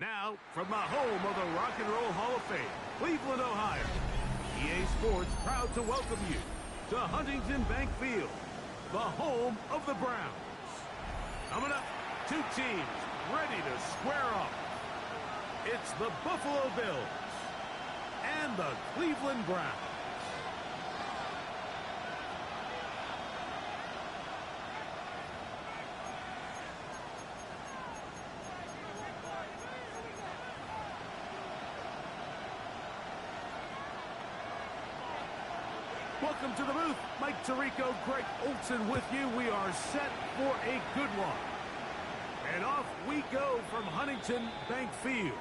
Now, from the home of the Rock and Roll Hall of Fame, Cleveland, Ohio, EA Sports proud to welcome you to Huntington Bank Field, the home of the Browns. Coming up, two teams ready to square off. It's the Buffalo Bills and the Cleveland Browns. Welcome to the booth. Mike Tirico, Greg Olson with you. We are set for a good one. And off we go from Huntington Bank Field.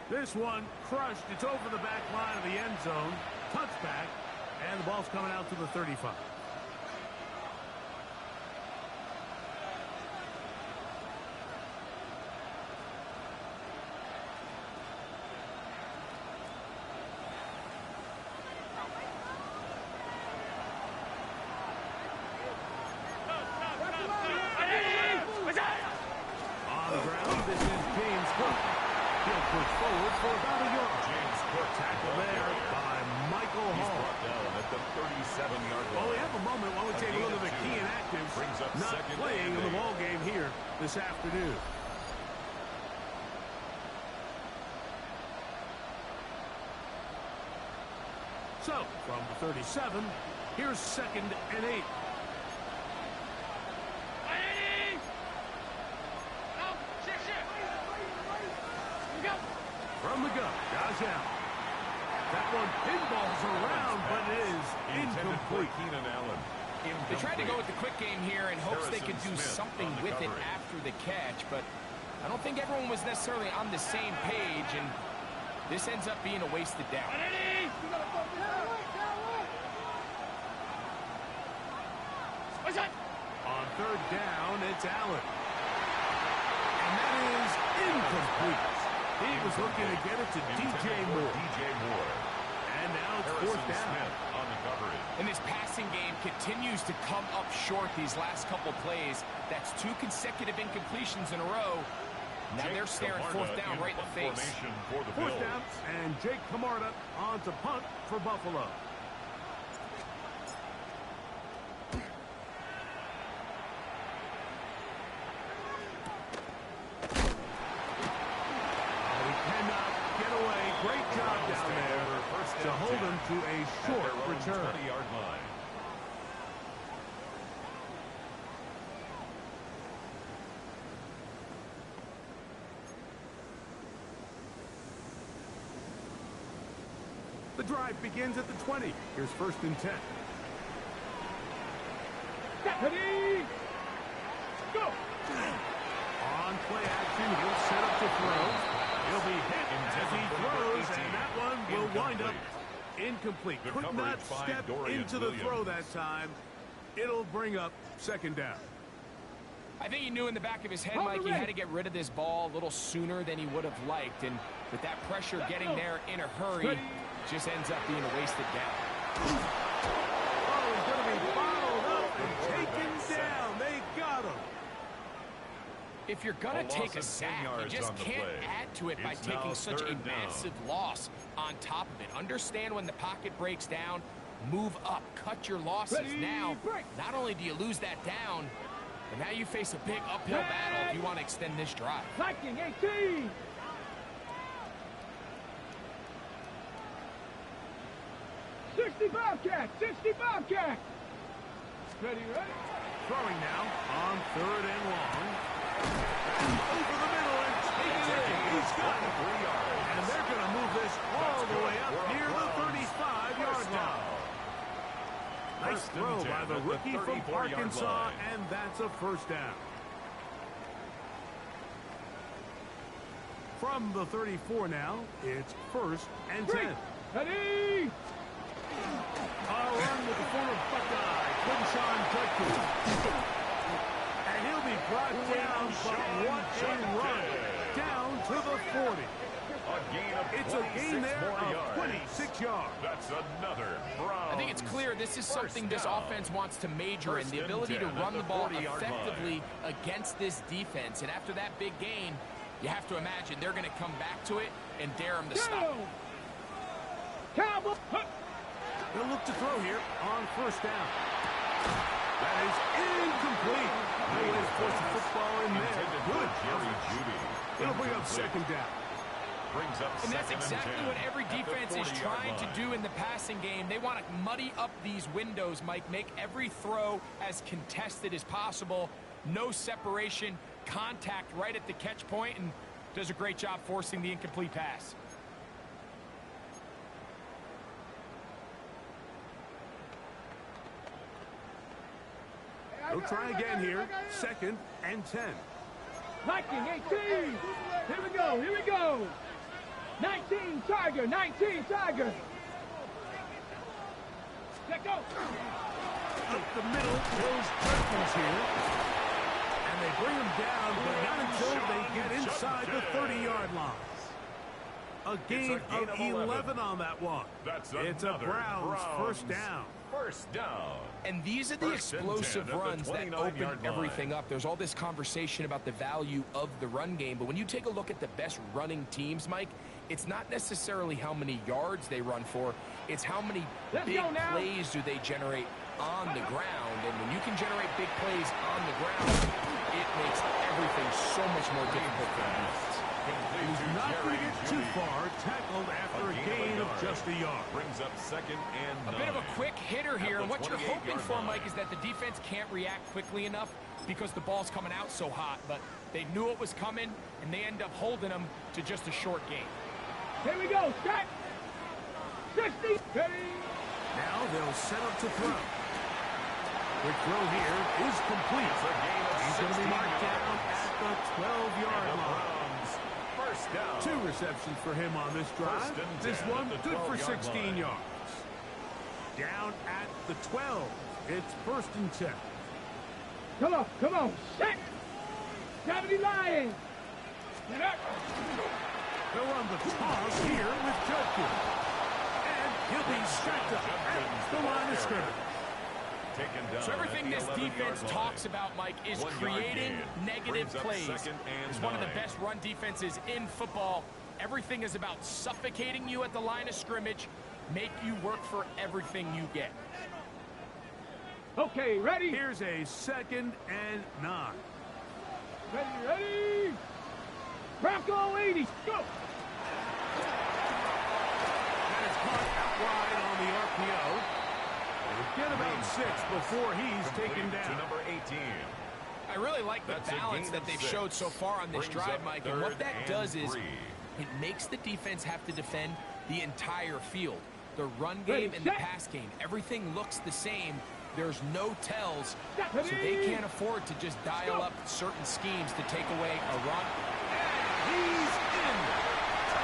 This one crushed. It's over the back line of the end zone. Touchback. And the ball's coming out to the 35. This afternoon. So, from the 37, here's 2nd and 8. From the gun, Josh Allen. That one pinballs around, but it is incomplete. Keenan Allen. They tried to go with the quick game here in hopes they could do something with it after the catch, but I don't think everyone was necessarily on the same page, and this ends up being a wasted down. On 3rd down, it's Allen. And that is incomplete. He was looking to get it to DJ Moore. And now it's 4th down. On the coverage. And this passing game continues to come up short these last couple plays. That's 2 consecutive incompletions in a row. Now they're staring 4th down right in the face. 4th down, and Jake Camarda on to punt for Buffalo. He cannot get away. Great job down there to hold him to a short return. 20-yard line. The drive begins at the 20. Here's 1st and 10. Ready? Go! On play action, he'll set up to throw. He'll be hit as he throws, and that one will wind up incomplete. Could not step into the throw that time. It'll bring up 2nd down. I think he knew in the back of his head, Mike, he had to get rid of this ball a little sooner than he would have liked. And with that pressure getting there in a hurry, just ends up being a wasted down. Oh, he's going to be followed up and taken down. They got him. If you're going to take a sack, you just can't add to it by taking such a massive loss on top of it. Understand when the pocket breaks down, move up, cut your losses. Now, not only do you lose that down, but now you face a big uphill battle if you want to extend this drive. Viking 18! Bobcat! 60 Bobcat! Ready? Throwing now on 3rd and long. Over the middle and taking it. He's got it. 3 yards. And they're going to move this all the way up near the 35-yard line. Nice throw by the rookie from Arkansas, and that's a 1st down. From the 34 now, it's 1st and 10. Ready? A run with the former Buckeye, Quinshawn Judkins. And he'll be brought down, but what a run. Down to the 40. It's a gain there of 26 yards. That's another Browns. I think it's clear this is something this offense wants to major in, the ability to run the ball effectively against this defense. And after that big gain, You have to imagine they're going to come back to it and dare him to stop. Cowboy. They'll look to throw here on first down. That is incomplete. They will force the football in there. Good coverage. It'll bring up second down. And that's exactly what every defense is trying to do in the passing game. They want to muddy up these windows, Mike, make every throw as contested as possible. No separation, contact right at the catch point, and does a great job forcing the incomplete pass. They'll try again here. 2nd and 10. Viking 18. Here we go. Here we go. 19 Tiger. 19 Tiger. Let go. Up the middle, those Dolphins here. And they bring them down, but not until they get inside the 30-yard line. A gain of 11 on that one. It's a Browns first down. First down. And these are the explosive runs that open everything up. There's all this conversation about the value of the run game, but when you take a look at the best running teams, Mike, it's not necessarily how many yards they run for, it's how many big plays do they generate on the ground. And when you can generate big plays on the ground, it makes everything so much more difficult for the defense. He's not going to get too far, tackled after a gain of just a yard. Brings up 2nd and 9. A bit of a quick hitter here, and what you're hoping for, Mike, is that the defense can't react quickly enough because the ball's coming out so hot, but they knew it was coming, and they end up holding them to just a short gain. Here we go. Start. 60. Ready. Now they'll set up to throw. The throw here is complete. He's going to be marked down at the 12-yard line. First down. 2 receptions for him on this drive. This one good for 16 yards. Down at the 12. It's 1st and 10. Come on. Come on. Set. 70 Lions. Get up. They'll run the toss here with Judkins. And he'll be strapped up at the line of scrimmage. So everything this defense talks about, Mike, is creating negative plays. It's one of the best run defenses in football. Everything is about suffocating you at the line of scrimmage, make you work for everything you get. Okay, ready? Here's a 2nd and 9. Ready. Bronco 80. Go. That is caught out wide on the RPO. Get about 6 before he's taken down. To number 18. I really like the balance that they've showed so far on this drive, Mike. And what that does is it makes the defense have to defend the entire field. The run game and the pass game, everything looks the same. There's no tells, so they can't afford to just dial up certain schemes to take away a run. And he's in.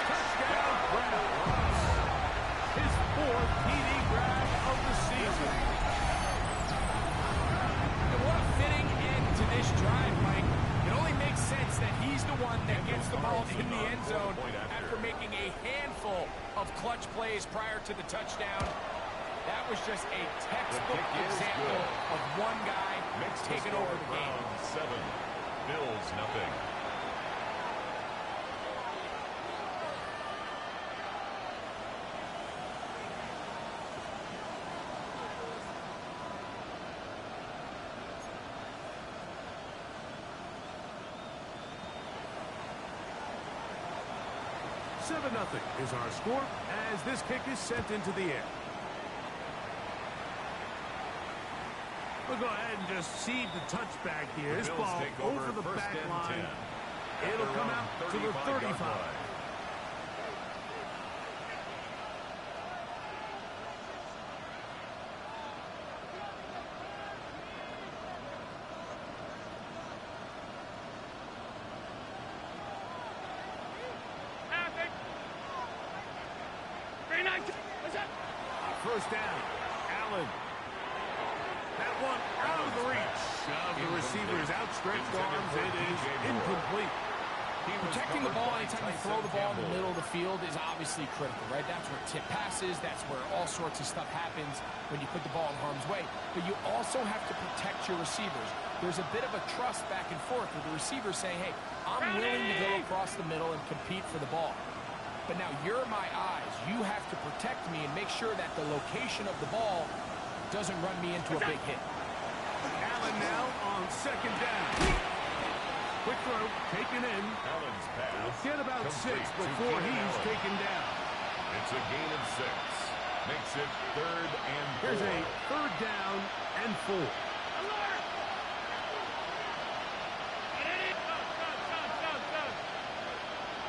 Touchdown, Browns. His 4th TD grab of the season. And what a fitting end to this drive, Mike. It only makes sense that he's the one that gets the ball in the end zone after making a handful of clutch plays prior to the touchdown. That was just a textbook example of one guy taking over the game. 7, Bills nothing. Seven 0 is our score as this kick is sent into the air. We'll go ahead and just seed the touchback here. This ball over the back line. It'll come out to the 35. First down. Allen. That one out of the reach of the receiver's outstretched arms. It is incomplete. Protecting the ball anytime you throw the ball in the middle of the field is obviously critical, right? That's where tip passes, that's where all sorts of stuff happens when you put the ball in harm's way. But you also have to protect your receivers. There's a bit of a trust back and forth with the receiver saying, hey, I'm willing to go across the middle and compete for the ball. But now you're my eyes. You have to protect me and make sure that the location of the ball doesn't run me into a big hit. Allen now on second down. Quick throw, taken in. Allen's pass. Get about 6 before he's taken down. It's a gain of 6. Makes it 3rd and 4. Here's a 3rd down and 4.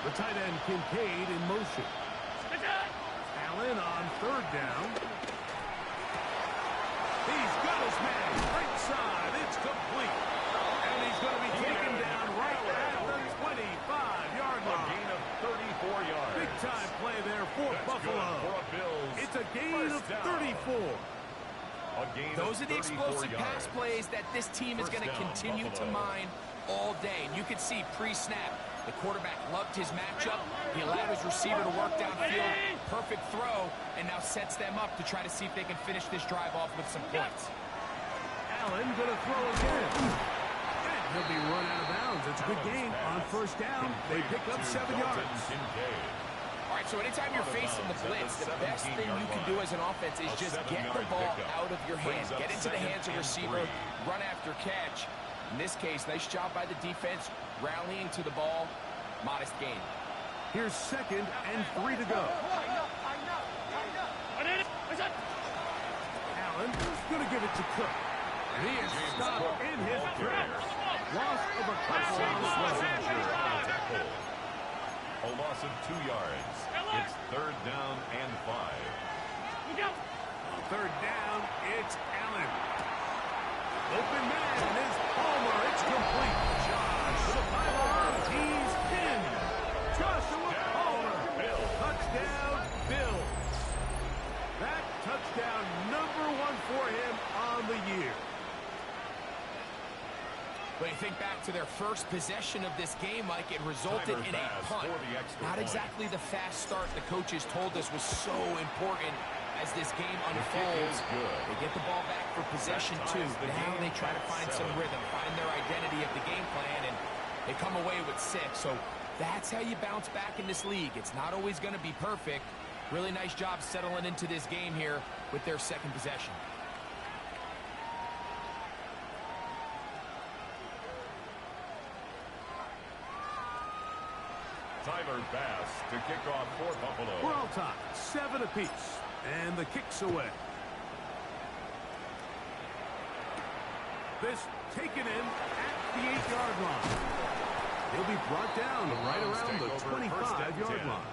The tight end Kincaid in motion. Allen on 3rd down. He's got his man right side. It's complete. And he's going to be taken down right at the 25-yard line. A gain of 34 yards. Big time play there for Buffalo. It's a gain of 34. Those are the explosive pass plays that this team is going to continue to mine all day. And you can see pre-snap, the quarterback loved his matchup. He allowed his receiver to work downfield. Perfect throw, and now sets them up to try to see if they can finish this drive off with some points. Allen going to throw again. And he'll be run out of bounds. It's a good game on 1st down. They pick up 7 yards. All right, so anytime you're facing the blitz, the best thing you can do as an offense is just get the ball out of your hand. Get into the hands of your receiver, run after catch. In this case, nice job by the defense, rallying to the ball. Modest gain. Here's 2nd and 3 to go. Allen going to give it to Cook. And he is stopped in his tracks. Loss of a couple on the play. A loss of 2 yards. It's 3rd down and 5. 3rd down, it's Allen. Open man is Palmer. It's complete. Josh to the pylon. He's in. Joshua Palmer. Touchdown, Bills. That touchdown #1 for him on the year. But you think back to their first possession of this game, Mike, it resulted in a punt. Not exactly the fast start the coaches told us was so important as this game unfolds. They get the ball back for possession 2. Now they try to find some rhythm, find their identity of the game plan, and they come away with 6. So that's how you bounce back in this league. It's not always going to be perfect. Really nice job settling into this game here with their 2nd possession. Tyler Bass to kick off for Buffalo. We're all tied, 7 apiece, and the kick's away. This taken in at the 8-yard line. He'll be brought down right around the 25-yard line.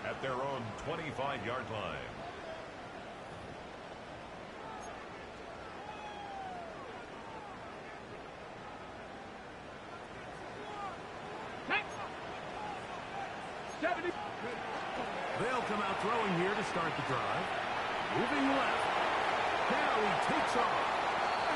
At their own 25-yard line. They'll come out throwing here to start the drive. Moving left. Now he takes off.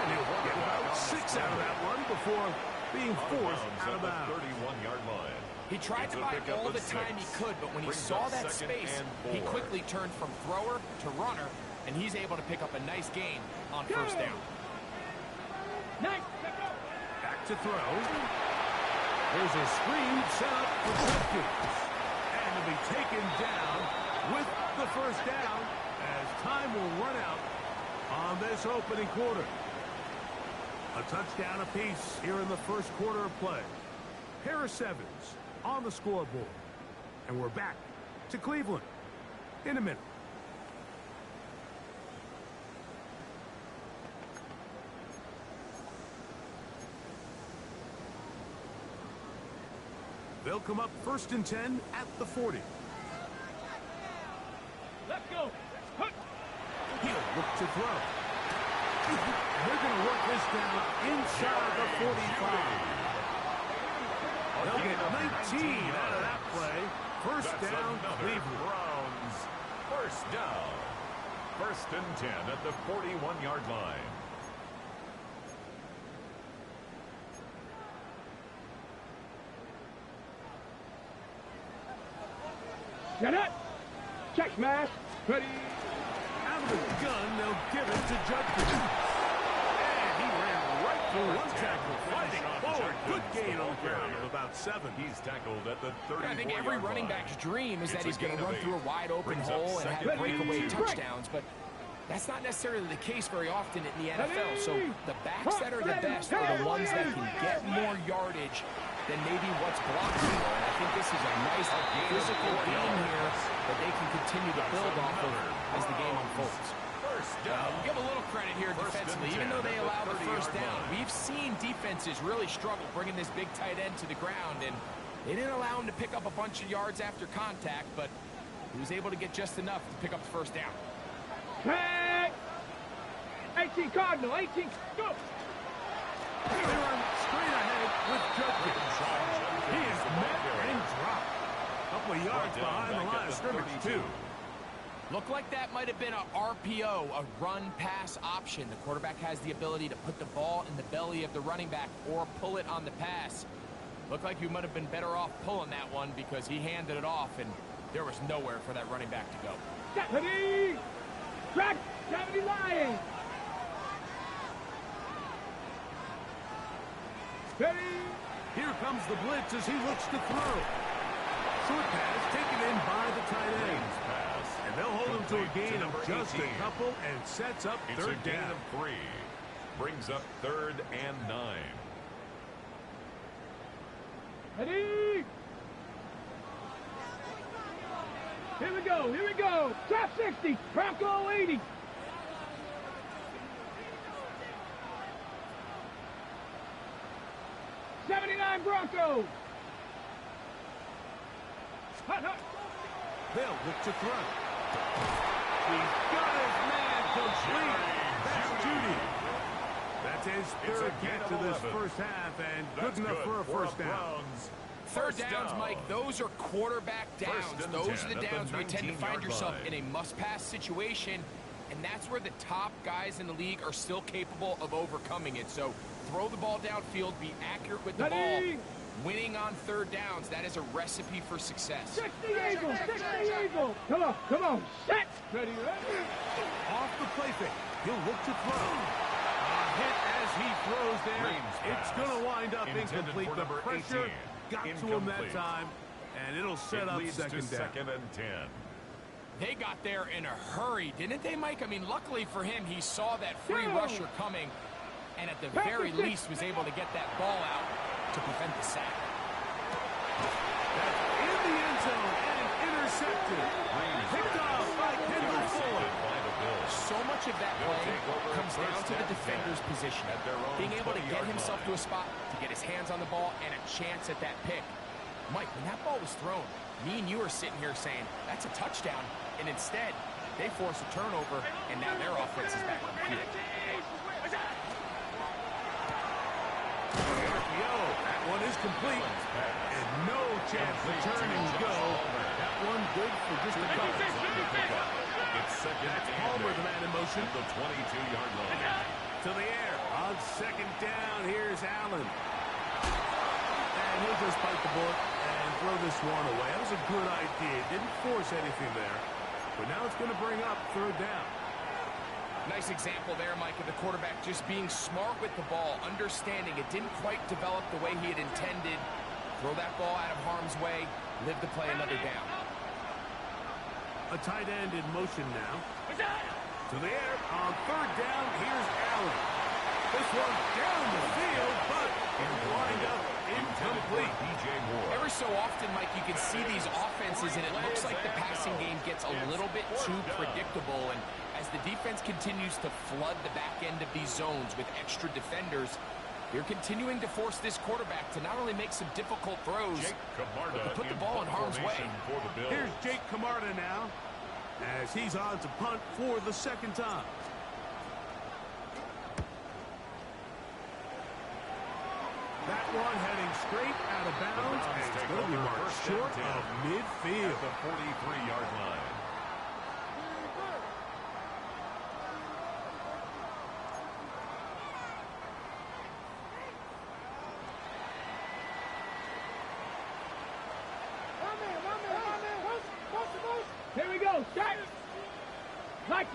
And he'll get about 6 out of that one before being forced out of bounds. 31-yard line. He tried to buy all the time he could, but when he saw that space, he quickly turned from thrower to runner, and he's able to pick up a nice gain on 1st down. Back to throw. There's a screen set up for Judkins. And to be taken down with the 1st down as time will run out on this opening quarter. A touchdown apiece here in the 1st quarter of play. Harris Evans on the scoreboard. And we're back to Cleveland in a minute. They'll come up 1st and 10 at the 40. Let's go. He'll look to throw. They're going to work this down inside the 45. They'll get 19 out of that play. 1st down, Cleveland. Browns. 1st down. 1st and 10 at the 41-yard line. Get it. Check smash. Ready. Out of the gun, they'll give it to Judkins. And he ran right through one tackle, fighting forward. Good gain on the ground of about 7. He's tackled at the 34-yard line. I think every running back's dream is that he's going to run through a wide open hole and have breakaway touchdowns, but that's not necessarily the case very often in the NFL. So the backs that are the best are the ones that can get more yardage than maybe what's blocked for. And I think this is a nice physical game here that they can continue to build off of as the game unfolds. Give a little credit here defensively. Even though they allow the first down, we've seen defenses really struggle bringing this big tight end to the ground, and they didn't allow him to pick up a bunch of yards after contact, but he was able to get just enough to pick up the first down. Hey! 18 Cardinal, 18, go! They run straight ahead with Judkins. He is met and dropped. A couple of yards behind the line of scrimmage, too. Looked like that might have been a RPO, a run-pass option. The quarterback has the ability to put the ball in the belly of the running back or pull it on the pass. Looked like you might have been better off pulling that one because he handed it off, and there was nowhere for that running back to go. Ready! Track 70 Lions! Ready! Here comes the blitz as he looks to throw. Short pass taken in by the tight end. And they'll hold him to a gain of just a couple and sets up third down. It's a gain of 3. Brings up 3rd and 9. Ready? Here we go, here we go. Trap 60, Bronco 80. '79 Bronco. Hot, hot. They'll look to throw. He's got his man complete. That's Judy. That's his third catch of this first half, and good enough for a first down. Third downs, Mike, those are quarterback downs. Those are the downs where you tend to find yourself in a must-pass situation, and that's where the top guys in the league are still capable of overcoming it. So throw the ball downfield, be accurate with the ball. Winning on third downs, that is a recipe for success. 60 Eagle, 60 Eagle. Come on, set. Ready, ready. Off the play fake, he'll look to throw. A hit as he throws there. It's going to wind up incomplete. The pressure got to him that time, and it'll set up second down. 2nd and 10. They got there in a hurry, didn't they, Mike? I mean, luckily for him, he saw that free rusher coming, and at the very least was able to get that ball out to prevent the sack. That's in the end zone and intercepted. Picked off by Kendall Fuller. So much of that play comes down to the defender's position. Being able to get himself to a spot, to get his hands on the ball, and a chance at that pick. Mike, when that ball was thrown, me and you are sitting here saying, that's a touchdown. And instead, they force a turnover, and now their offense is back on the field. That one is complete. And no chance to turn and go. That one good for just a couple. It's second. That's Palmer, the man in motion. At the 22-yard line. To the air. On second down, here's Allen. And he'll just bite the bullet and throw this one away. That was a good idea. Didn't force anything there. But now it's going to bring up third down. Nice example there, Mike, of the quarterback just being smart with the ball, understanding it didn't quite develop the way he had intended. Throw that ball out of harm's way, live to play another down. A tight end in motion now. To the air. On third down, here's Allen. This one down the field, but it'll wind up incomplete. Every so often, Mike, you can see these offenses, and it looks like the passing game gets a little bit too predictable. And as the defense continues to flood the back end of these zones with extra defenders, they're continuing to force this quarterback to not only make some difficult throws, but to put the ball in harm's way. Here's Jake Camarda now, as he's on to punt for the second time. That one heading straight out of bounds, and it's going to be marked short of midfield. At the 43-yard line.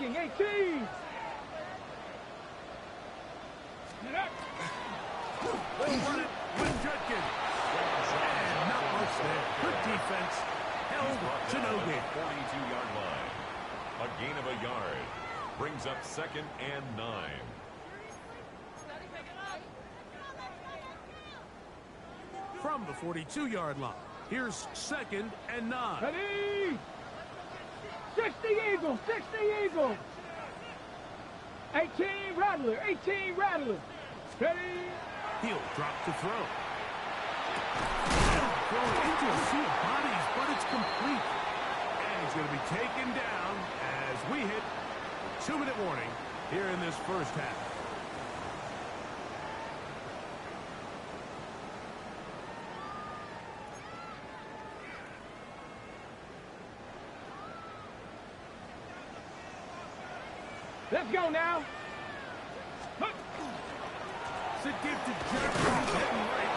striking, 18. They'll run it with Judkins. And not much there. Good defense. Held to no gain. 42-yard line. A gain of a yard. Brings up 2nd and 9. From the 42-yard line, here's 2nd and 9. Ready? 60 Eagles, 60 Eagles. 18 Rattler, 18 Rattler. Ready? He'll drop to throw. Throw into a sea of bodies, but it's complete. And he's going to be taken down as we hit 2-minute warning here in this first half. Let's go now. It's a gift to Judkins. He's hitting right.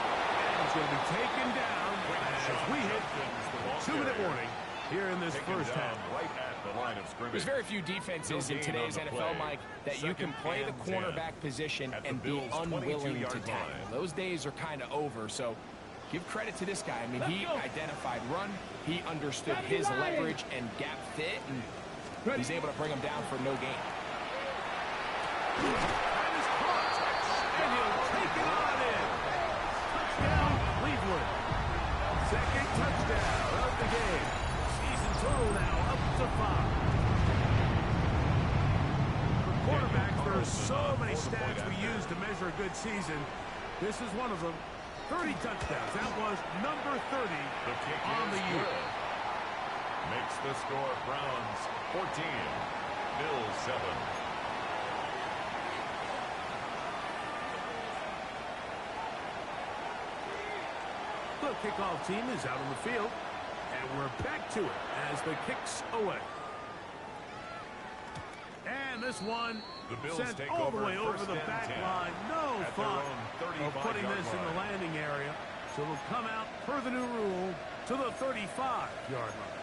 And he's going to be taken down as we hit 2-minute warning here in this first half. Right at the line of scrimmage. There's very few defenses in today's NFL, Mike, that you can play the cornerback position and be unwilling to tackle. Those days are kind of over, so give credit to this guy. I mean, he identified run, he understood his leverage and gap fit, and he's able to bring him down for no gain. That is caught, and he'll take it on in. Touchdown, Cleveland. Second touchdown of the game. Season total now up to 5. For quarterbacks, there are so many stats we use to measure a good season. This is one of them. 30 touchdowns. That was number 30 on the year. Makes the score Browns 14, Bills 7. The kickoff team is out on the field, and we're back to it as the kick's away. And this one sent all the way over the back line. No thought of putting this in the landing area. So it'll come out per the new rule to the 35-yard line.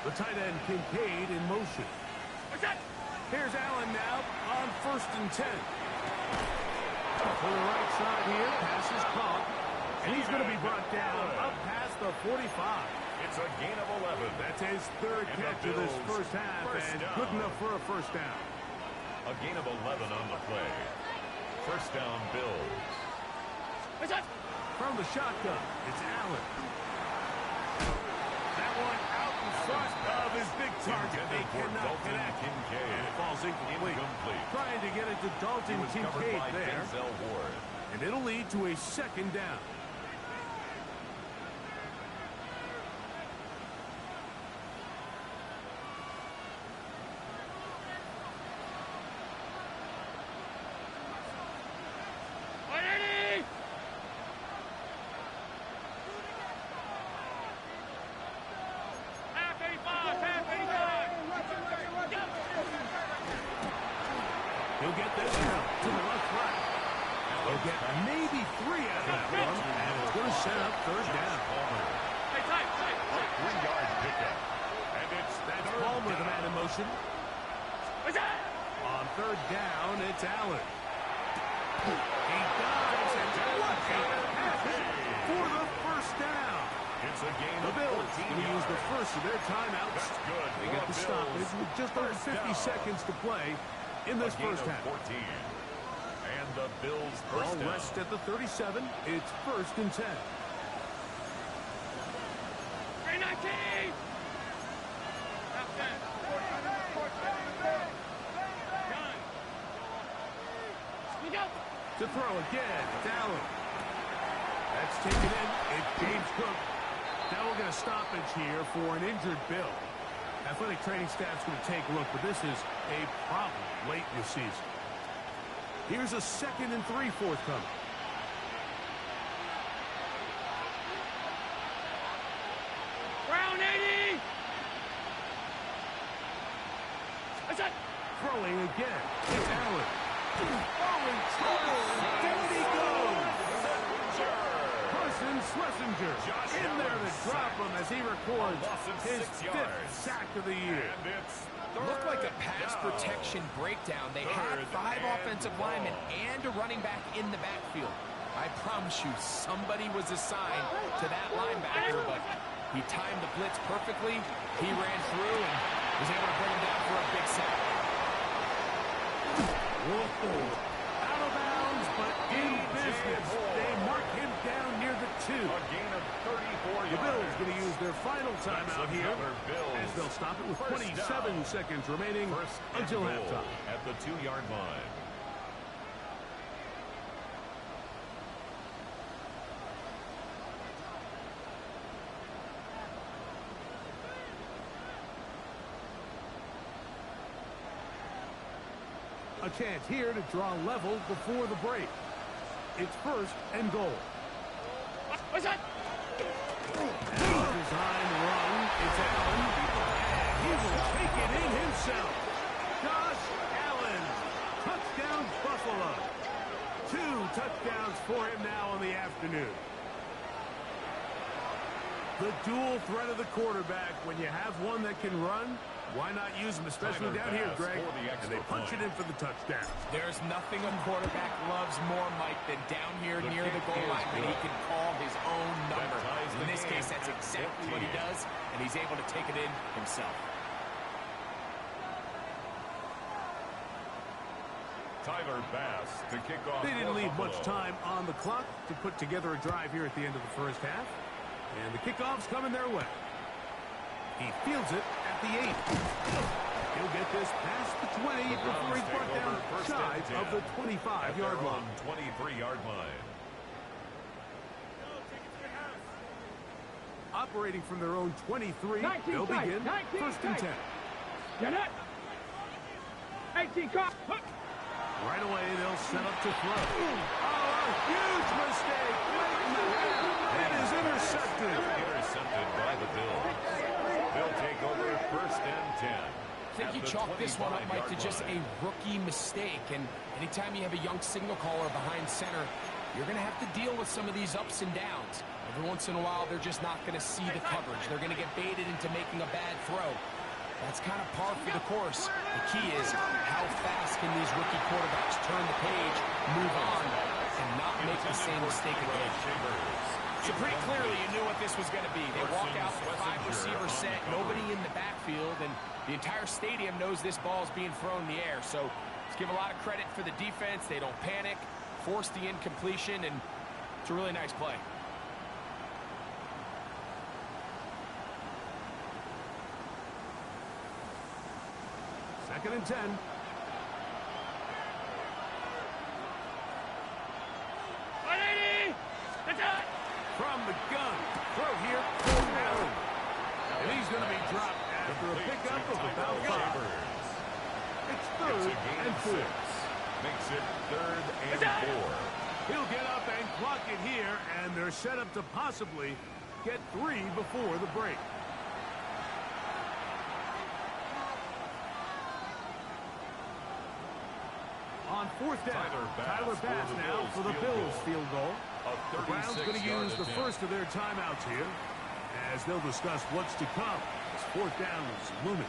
The tight end Kincaid in motion. Here's Allen now on 1st and 10. To the right side here, pass is caught. And he's going to be brought down up past the 45. It's a gain of 11. That's his third catch of this first half, and good enough for a first down. A gain of 11 on the play. First down, Bills. From the shotgun, it's Allen. That one out in front of his big target. They cannot connect. And it falls incomplete. Trying to get it to Dalton Kincaid there. And it'll lead to a second down. He'll get this now to the left right. They'll get maybe 3 out of that one, and it's going to set up third down. A 3-yard pickup. And That's Palmer, the man in motion. On third down, it's Allen. He dives, and what a pass for the first down. It's a gain The Bills going to use the first of their timeouts. That's good. They get the stoppage with just over 50 seconds to play in this first half. 14. And the Bills Ball first down. rest at the 37. It's 1st and 10. To throw again, it's Allen. That's taken in. It's James Cook. Now we're going to stoppage here for an injured Bill. Athletic training staff's going to take a look, but this is a problem late in the season. Here's a 2nd and 3 forthcoming. Brown 80. Throwing again. It's Allen. Oh, in trouble. Down he goes. Carson Schlesinger in there to drop him as he records his 5th sack of the year. Looked like a pass protection breakdown. They had 5 offensive linemen and a running back in the backfield. I promise you, somebody was assigned to that linebacker, but he timed the blitz perfectly. He ran through and was able to bring him down for a big sack. Whoa. Out of bounds, but in business. They mark him down near the 2. A gain of 34 yards. The Bills going to use their final timeout here as they'll stop it with 27 seconds remaining until halftime. At the 2-yard line. A chance here to draw level before the break. It's 1st and goal. What's that? Design run. It's Allen. And he will take it in himself. Josh Allen. Touchdown Buffalo. 2 touchdowns for him now in the afternoon. The dual threat of the quarterback. When you have one that can run, why not use him, especially down here, Greg? And they punch it in for the touchdown. There's nothing a quarterback loves more, Mike, than down here near the goal line when he can call his own number. In this case, that's exactly what he does, and he's able to take it in himself. Tyler Bass to kick off. They didn't leave much time on the clock to put together a drive here at the end of the first half. And the kickoff's coming their way. He fields it at the 8. He'll get this past the 20 before he's brought down shy of the 25-yard line. 23-yard line. Operating from their own 23, they'll begin 1st and 10. Get it. 18 caught. Right away, they'll set up to throw. Oh, a huge mistake. Late in the half. It is intercepted. Intercepted by the Bills. They'll take over 1st and 10. I think you chalk this one up, Mike, to just a rookie mistake. And anytime you have a young signal caller behind center, you're going to have to deal with some of these ups and downs. Every once in a while, they're just not going to see the coverage. They're going to get baited into making a bad throw. That's kind of par for the course. The key is how fast can these rookie quarterbacks turn the page, move on, and not make the same mistake again. So pretty clearly you knew what this was going to be. They walk out with a 5-receiver set, nobody in the backfield, and the entire stadium knows this ball is being thrown in the air. So let's give a lot of credit for the defense. They don't panic, force the incompletion, and it's a really nice play. Second and 10. From the gun. Throw here. Allen. And he's going to be dropped after a pickup of about 5. It's 3rd and 4. Makes it 3rd and 4. He'll get up and clock it here, and they're set up to possibly get 3 before the break. On 4th down, Tyler Bass now for the Bills field goal. The Browns going to use the first of their timeouts here as they'll discuss what's to come as 4th down is looming.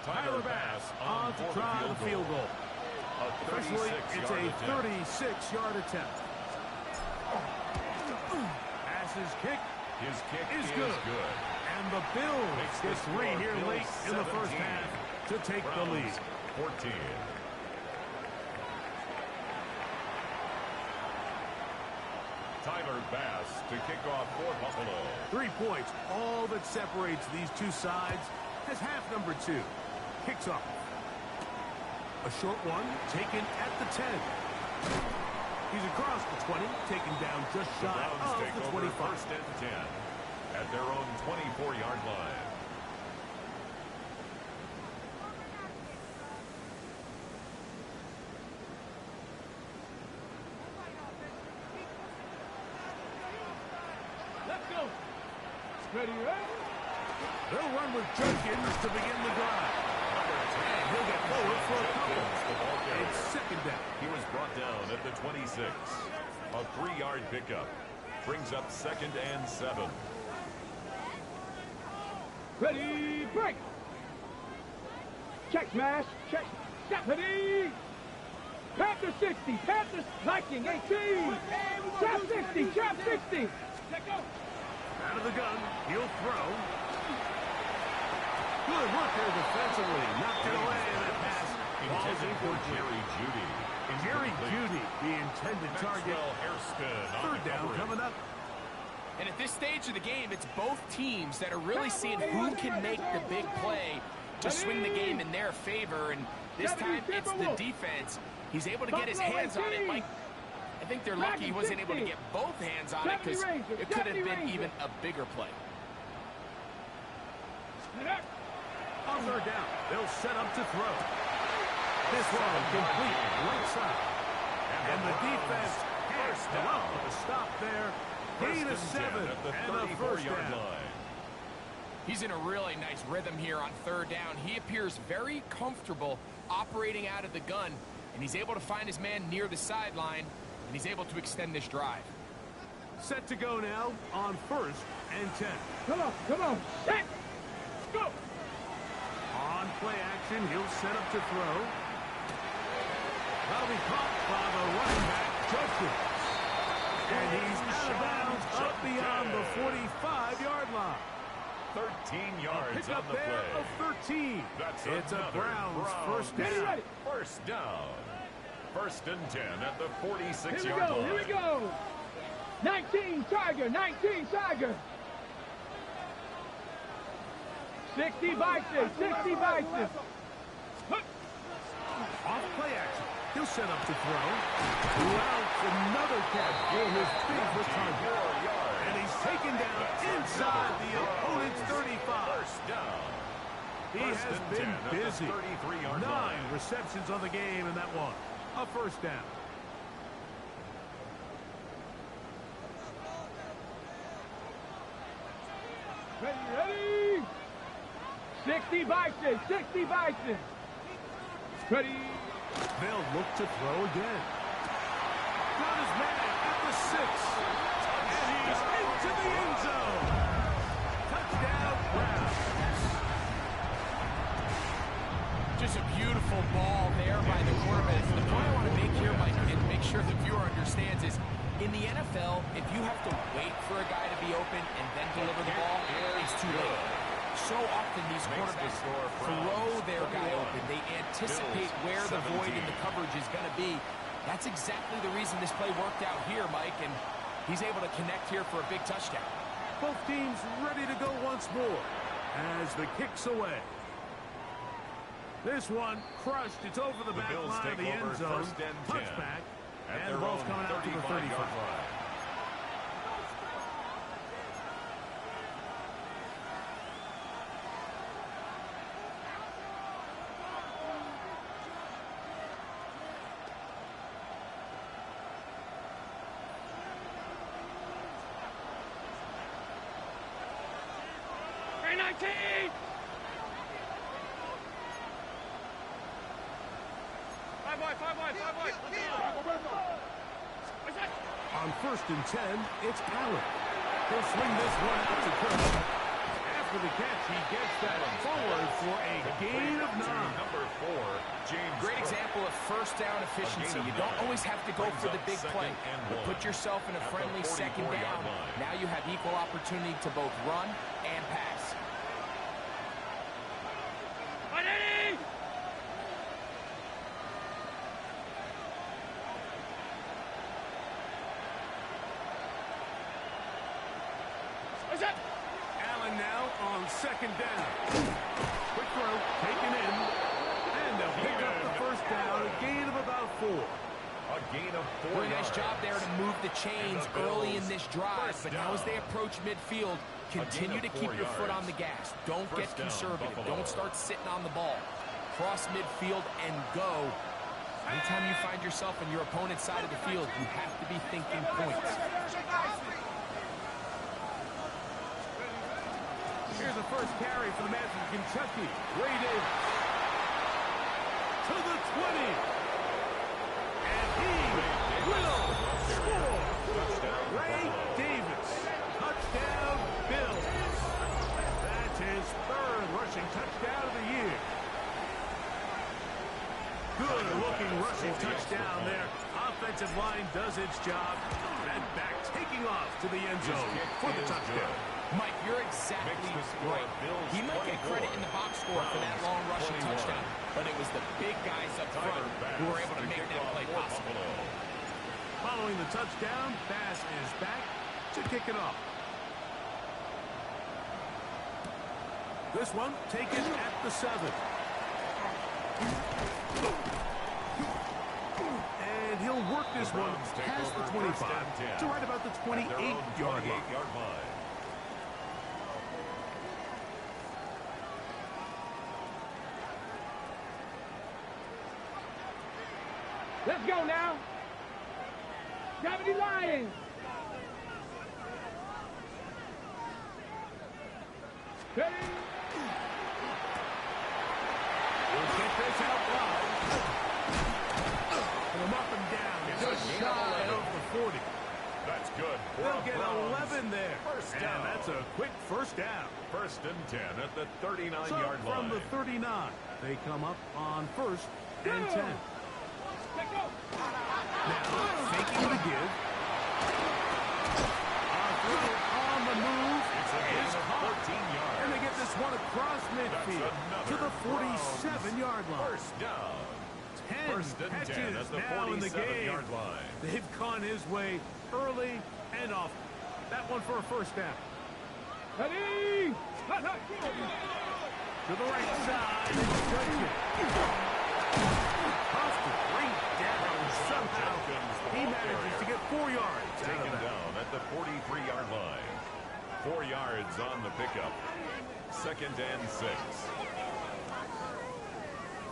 Tyler Bass on to try the field goal. Officially, it's a 36-yard attempt. Pass's kick is good. And the Bills get 3 here late in the first half to take the lead. 14. Tyler Bass to kick off for Buffalo. 3 points, all that separates these two sides as half number 2 kicks off. A short one taken at the 10. He's across the 20, taken down just shy of the 25. 1st and 10 at their own 24-yard line. Let's go. Ready, right? They'll run with Judkins to begin the drive. And he'll get forward for a couple. It's second down. He was brought down at the 26. A 3-yard pickup. Brings up 2nd and 7. Ready, break. Check smash, check. Step ready. Panther 60, Panther Viking 18. Trap 60, trap 60. Out of the gun, he'll throw. Good work there defensively. Knocked it away, and that pass falls incomplete. Jerry Jeudy. Jerry Jeudy, the intended target. Third down coming up. And at this stage of the game, it's both teams that are really seeing who can make the big play to swing the game in their favor. And this time, it's the defense. He's able to get his hands on it. Mike, I think they're lucky he wasn't able to get both hands on it because it could have been even a bigger play. On third down, they'll set up to throw. This one complete right side. And the defense has to up with a stop there. Gain of 7 at the and a first yard down. line. He's in a really nice rhythm here on third down. He appears very comfortable operating out of the gun, and he's able to find his man near the sideline, and he's able to extend this drive. Set to go now on 1st and 10. Come on, set, go. On play action, he'll set up to throw. That'll be caught by the running back, Judkins. And he's out of bounds up beyond the 45-yard line. 13 yards Pick on up the there play. of 13. It's a Browns first down. First down. 1st and 10 at the 46-yard Here we go, line. here we go. 19 Tiger, 19 Tiger. 60 Bison, 60 Bison. Off play action. He'll set up to throw. Routes another catch for his favorite target. And he's taken down inside the opponent's 35. First down. He has been busy. 33-yard 9 line. receptions on the game in that one. A first down. Ready. 60 Bison, 60 Bison. Ready. They'll look to throw again. Got his man at the 6. And he's into the end zone. Touchdown, Browns. Just a beautiful ball there by the quarterback. The point I want to make here, Mike, and make sure the viewer understands is, in the NFL, if you have to wait for a guy to be open and then deliver the ball, it's too late. So often these quarterbacks throw their guy open. They anticipate where the void in the coverage is going to be. That's exactly the reason this play worked out here, Mike, and he's able to connect here for a big touchdown. Both teams ready to go once more as the kick's away. This one crushed. It's over the back line of the end zone. Touchback. And the ball's coming out to the 35. On 1st and 10, it's Allen. He'll swing this one out to Kirk. After the catch, he gets that forward for a gain of 9. Number 4, James. Great example of first down efficiency. You don't always have to go for the big play. But put yourself in a friendly second down. Now you have equal opportunity to both run and pass. Allen now on 2nd down. Quick throw, taken in. And they'll pick up the first down, a gain of about 4. A gain of 4 Really nice job there to move the chains early in this drive. But now as they approach midfield, continue to keep your foot on the gas. Don't get conservative. Don't start sitting on the ball. Cross midfield and go. Anytime you find yourself on your opponent's side of the field, you have to be thinking points. Here's the first carry for the man from Kentucky, Ray Davis. To the 20. And he will score. Ray Davis. Touchdown, Bills. That's his third rushing touchdown of the year. Good-looking rushing touchdown there. Offensive line does its job. And back taking off to the end zone for the touchdown. Mike, you're exactly right. He might get credit in the box score for that long rushing touchdown, but it was the big guys up front who were able to make that play possible. Following the touchdown, Bass is back to kick it off. This one taken at the 7. And he'll work this one past the 25 to right about the 28-yard line. Let's go now. Gravity Lions. Ready? We'll get this out wide. Put him up and down. Just shy of the 40. That's good. They'll get 11 there. And that's a quick first down. First and 10 at the 39-yard So line. from the 39, they come up on first and 10. Now, faking the give. On the move. It's a gain of 14 yards. And they get this one across midfield to the 47-yard line. First down. 10 First and 10 catches at the now in the game. 47-yard line. They've gone his way early and often. That one for a first down. Ready? To the right side. And stretch it. Off the great down somehow. He manages to get 4 yards. Taken down at the 43-yard line. 4 yards on the pickup. Second and 6.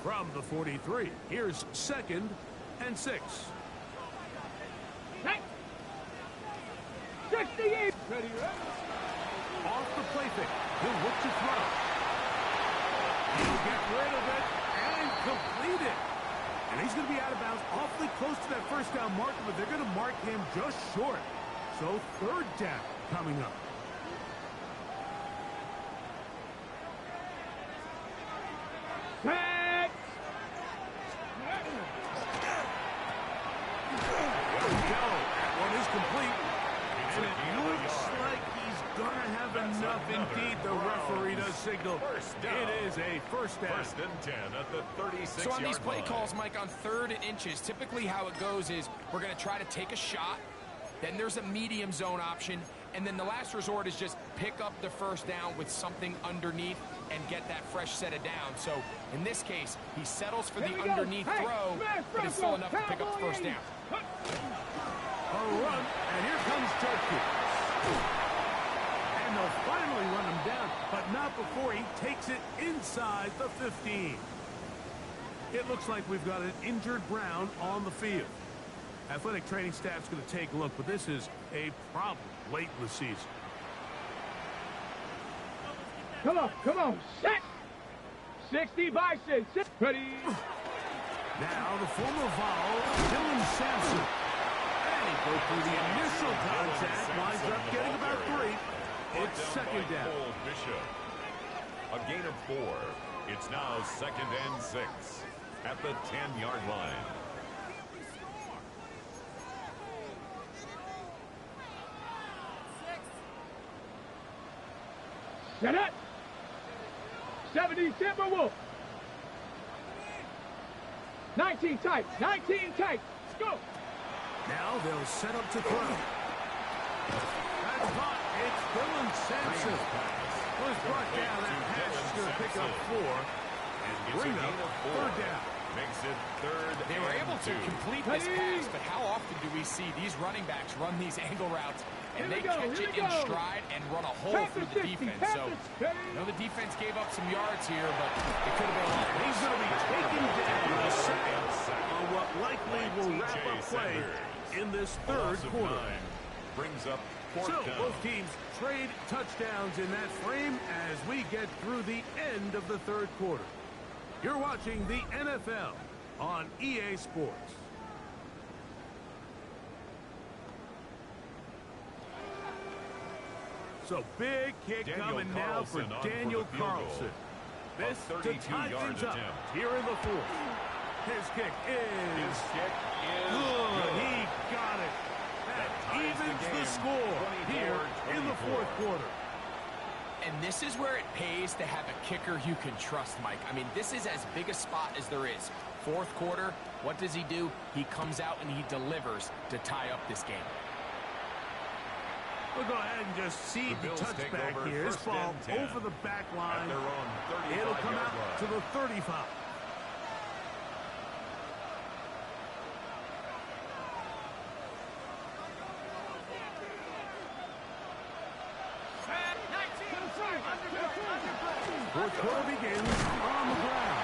From the 43, here's second and 6. 68. Ready? Off the play fake. He'll look to throw. He'll get rid of it and complete it. And he's going to be out of bounds awfully close to that first down marker, but they're going to mark him just short. So third down coming up. Back. There we go. That one is complete. And it looks like he's going to have enough. Indeed, the referee does signal. It is a first down. First and 10 at the 36-yard line. So on these play calls, Mike, on 3rd and inches, typically how it goes is we're going to try to take a shot, then there's a medium zone option, and then the last resort is just pick up the first down with something underneath and get that fresh set of downs. So in this case, he settles for the underneath throw, but it's still enough to pick up the first down. A run, and here comes Turkey. And they'll finally run him down, but not before he takes it inside the 15. It looks like we've got an injured Brown on the field. Athletic training staff's going to take a look, but this is a problem late in the season. Come on, set. 60 by 6. Ready? Now the former Vol, Dylan Sampson. And he broke through the initial contact, winds up getting about 3. It's second down. Bishop. A gain of 4. It's now second and 6 at the 10-yard line. Set it. 70 Timberwolf. 19 tight. 19 tight. Let's go. Now they'll set up to throw. That's caught. It's Dylan Sampson. Was brought down. That pass is going to pick up 4 and bring up third down. Makes it third. They were able to complete this pass, but how often do we see these running backs run these angle routes and they catch it in stride and run a hole through the defense? So, I know the defense gave up some yards here, but it could have been a lot worse. He's going to be taken down a sack on what likely will wrap up play in this third quarter. Brings up fourth So, down. both teams trade touchdowns in that frame as we get through the end of the third quarter. You're watching the NFL on EA Sports. So, big kick coming now for Daniel Carlson. This to tie things up here in the fourth. His kick is good. He got it. That evens the score here in the fourth quarter. And this is where it pays to have a kicker you can trust, Mike. I mean, this is as big a spot as there is. Fourth quarter, what does he do? He comes out and he delivers to tie up this game. We'll go ahead and just see the touchback here. This ball over the back line. It'll come out to the 35. Fourth quarter begins on the ground.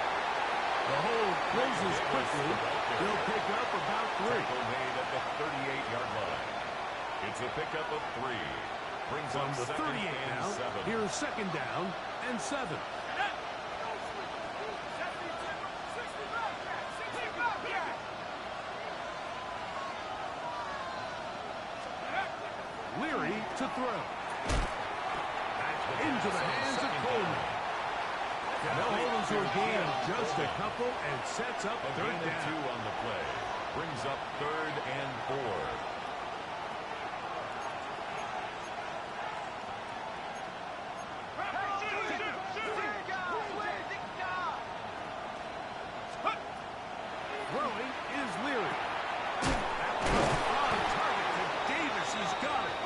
The hold closes quickly. They'll pick up about 3. Made at the 38-yard line. It's a pickup of 3. Brings From on the 38 now, 7. here's second down and 7. Leary to throw. Back into the hands of Coleman. They'll hold him to a gain of just a couple and sets up A third gain of 2 down. on the play. Brings up 3rd and 4. Throwing is Leary. That was on target to Davis. He's got it.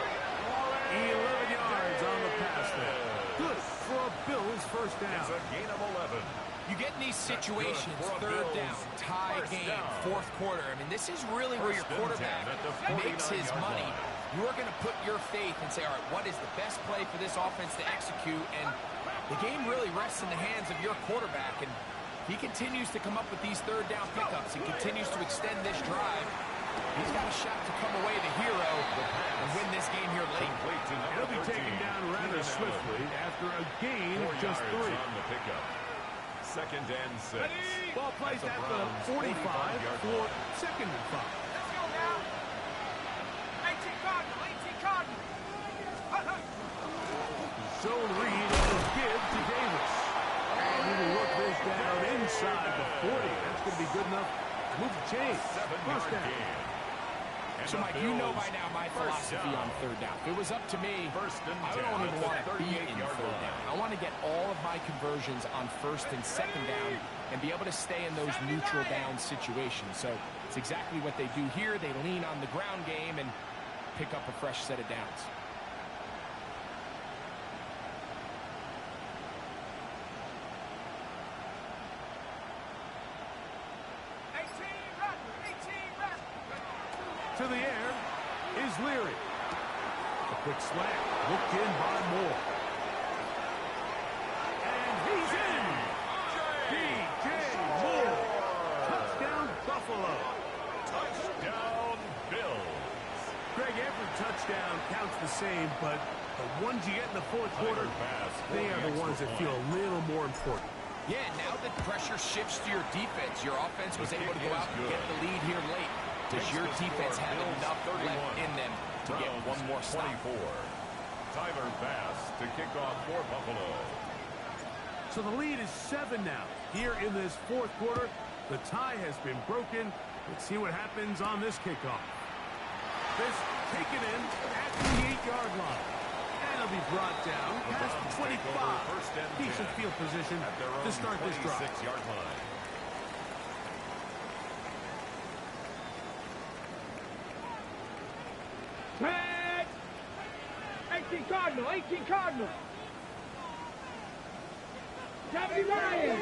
11 yards on the pass there. Good for a Bills first down. It's a gain of 11. You get in these situations, for a third Bills. down, tie First game, down. fourth quarter. I mean, this is really where your First and quarterback 10 at the makes his 49-yard money. line. You're going to put your faith and say, all right, what is the best play for this offense to execute? And the game really rests in the hands of your quarterback. And he continues to come up with these third down pickups and continues to extend this drive. He's got a shot to come away the hero and win this game here late. Complete to number He'll be 13. taken down rather Keenan swiftly Allen. after a gain 4 of just yards 3. on the pickup. Second and 6. Ball placed That's a at the Browns 45 45-yard for line. second and 5. Zone read will give to Davis. And he will work this down inside the 40. That's going to be good enough to move the chains. 7-yard First down. gain. And So, the Mike, you know Bills by now my first philosophy down. on third down. If it was up to me, First and I 10 don't at even the want to be in 38-yard third line. down. I want to get all of my conversions on first and second down and be able to stay in those neutral down situations. So it's exactly what they do here. They lean on the ground game and pick up a fresh set of downs. To the air is Leary. A quick slant. Looked in by Moore. And he's in. D.J. Moore. Touchdown, Buffalo. Touchdown, Bills. Greg, every touchdown counts the same, but the ones you get in the fourth quarter, they are the ones that feel a little more important. Yeah, now that pressure shifts to your defense, your offense was able to go out and get the lead here late. Does your defense have enough left in them to get one more stop? 24. Tyler Bass to kick off for Buffalo. So the lead is 7 now. Here in this fourth quarter, the tie has been broken. Let's see what happens on this kickoff. This taken in at the 8-yard line. And it'll be brought down past the 25. Decent field position to start this drive. 26-yard line. Tag! 18 Cardinal, 18 Cardinal. 79.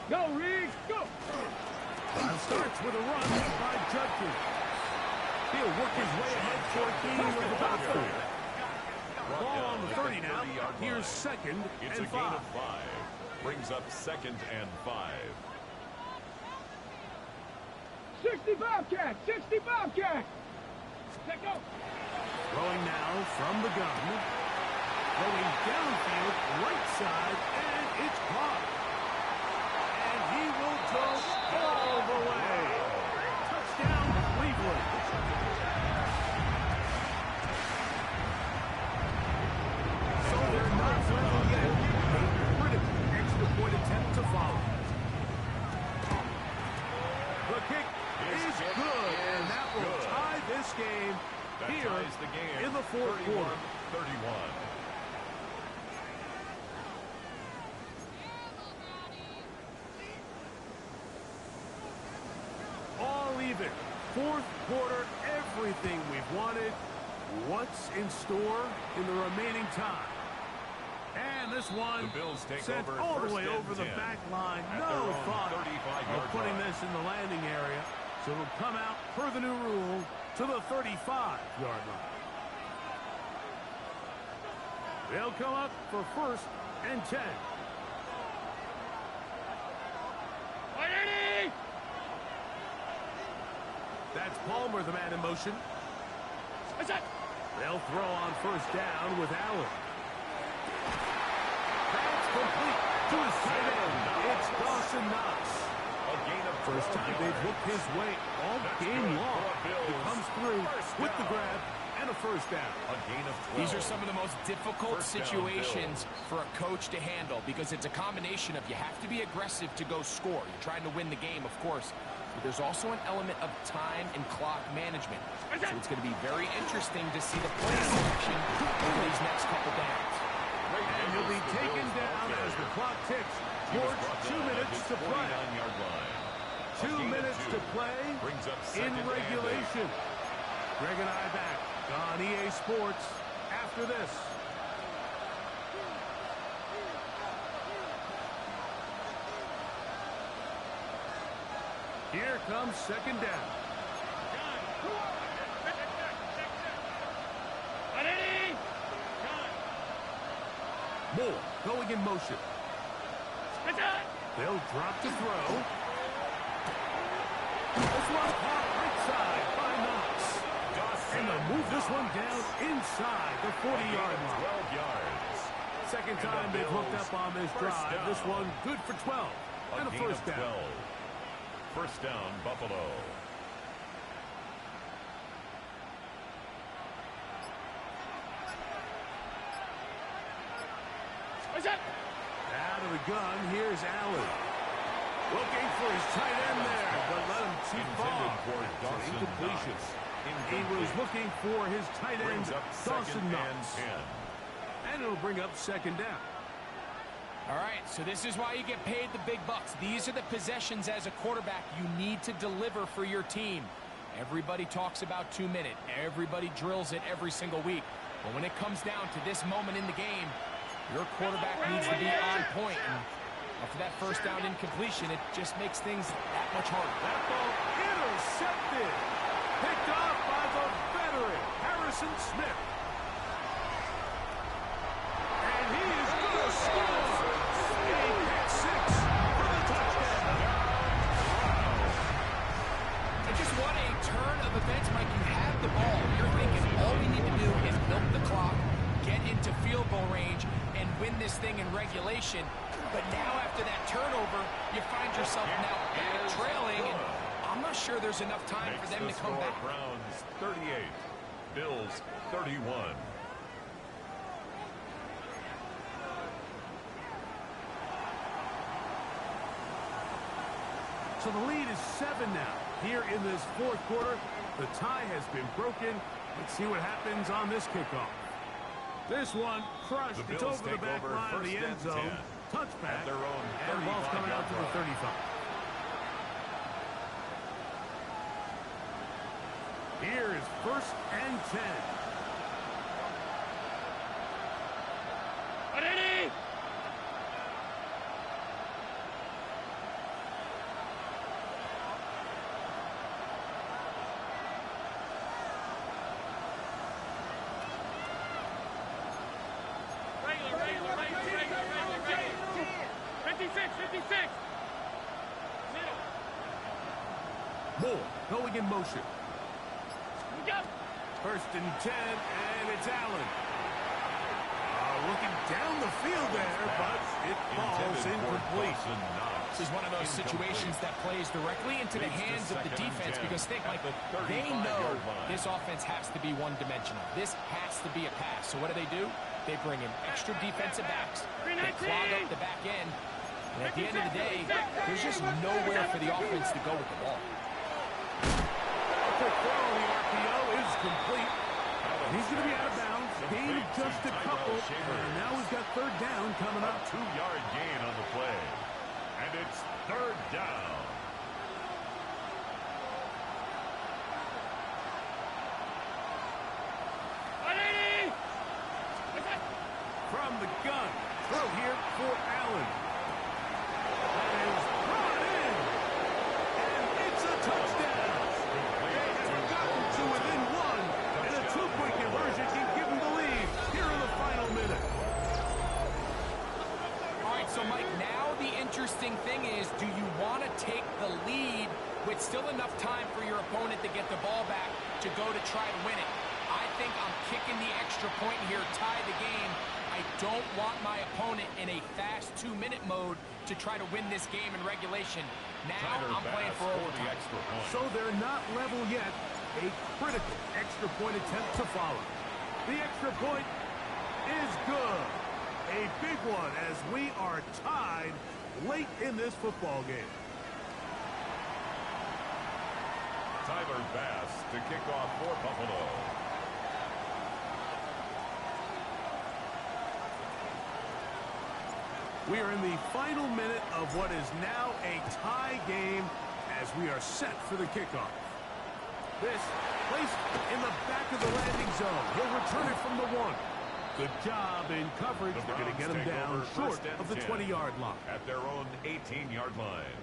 Go, Riggs, go. Drive starts with a run by Judkins. He'll work his way ahead for a gain of about 4. Ball on the 30 now. Here's second It's and a gain 5. of 5. Brings up second and 5. 60 Bobcat, 60 Bobcat. Let go. Throwing now from the gun. Going downfield, right side, and it's caught. And he will throw all the way. Touchdown, Cleveland. So they're not level yet. A critical extra point attempt to follow. The kick is good, and that will tie this game here in the fourth quarter. 31. All even. Fourth quarter, everything we've wanted. What's in store in the remaining time? And this one The Bills take sent over all the way first and over the 10 back line. at No their own thought 35-yard of putting line. this in the landing area. So it'll come out per the new rule to the 35-yard line. They'll come up for first and 10. That's Palmer, the man in motion. They'll throw on first down with Allen. That's complete to his tight end. It's Dawson Knox. A gain of First time they've looked his way all game long. He comes through with the grab and a first down. A gain of 12. These are some of the most difficult First down, situations Bills. for a coach to handle because it's a combination of you have to be aggressive to go score. You're trying to win the game, of course. But there's also an element of time and clock management. So it's going to be very interesting to see the play selection over these next couple downs. And he'll be taken down as the clock ticks towards 2 minutes to play. 49-yard line. 2 minutes to play Brings up in second and regulation. Greg and I back on EA Sports after this. Here comes second down. Moore going in motion. They'll drop to throw. This one caught right side by Knox. And they'll move this one down inside the 40-yard line. 12 yards. Second time they've hooked up on this drive. This one good for 12. And a gain first of down. 12. First down, Buffalo. Out of the gun, here's Allen. Looking for his tight end there, but let him too far. For It's an Dawson incompletion. Knox. He was looking for his tight end, Brings up Dawson second and Knox. 10. And it'll bring up second down. All right, so this is why you get paid the big bucks. These are the possessions as a quarterback you need to deliver for your team. Everybody talks about 2 minutes. Everybody drills it every single week. But when it comes down to this moment in the game, your quarterback needs to be on point. And after that first down incompletion, it just makes things that much harder. That ball intercepted. Picked off by the veteran, Harrison Smith. And he is going to score. A pick six for the touchdown. And just what a turn of events, Mike. You have the ball. You're thinking all we need to do is milk the clock, get into field goal range, and win this thing in regulation. But now after that turnover, you find yourself now back trailing, and I'm not sure there's enough time for them to come back. Browns 38, Bills 31. So the lead is 7 now. Here in this fourth quarter, the tie has been broken. Let's see what happens on this kickoff. This one crushed. The It's Bills over the take back over line of the first end and zone. 10 Touchback. at their own And the ball's coming out to the 35-yard 35. Here is first and 10. Moore going in motion. First and 10, and it's Allen. Looking down the field there, but it falls incomplete. This is one of those situations that plays directly into the hands of the defense because think, like, they know this offense has to be one-dimensional. This has to be a pass. So what do? They bring in extra defensive backs. They clog up the back end. And at the end of the day, there's just nowhere for the offense to go with the ball. A quick throw, the RPO is complete. He's going to be out of bounds. Gain just a couple. And now he's got third down coming up. 2-yard gain on the play. And it's third down. From the gun. Throw here for Allen. That is brought in. And it's a touchdown. They have gotten to within one. And a two-point conversion can give them the lead here in the final minute. All right, so Mike, now the interesting thing is, do you want to take the lead with still enough time for your opponent to get the ball back to go to try to win it? I think I'm kicking the extra point here, tie the game. I don't want my opponent in a fast 2-minute mode to try to win this game in regulation. Now I'm playing for overtime. So they're not level yet. A critical extra point attempt to follow. The extra point is good. A big one as we are tied late in this football game. Tyler Bass to kick off for Buffalo. We are in the final minute of what is now a tie game as we are set for the kickoff. This placed in the back of the landing zone. He'll return it from the 1. Good job in coverage. They're going to get him down short of the 20-yard line. At their own 18-yard line.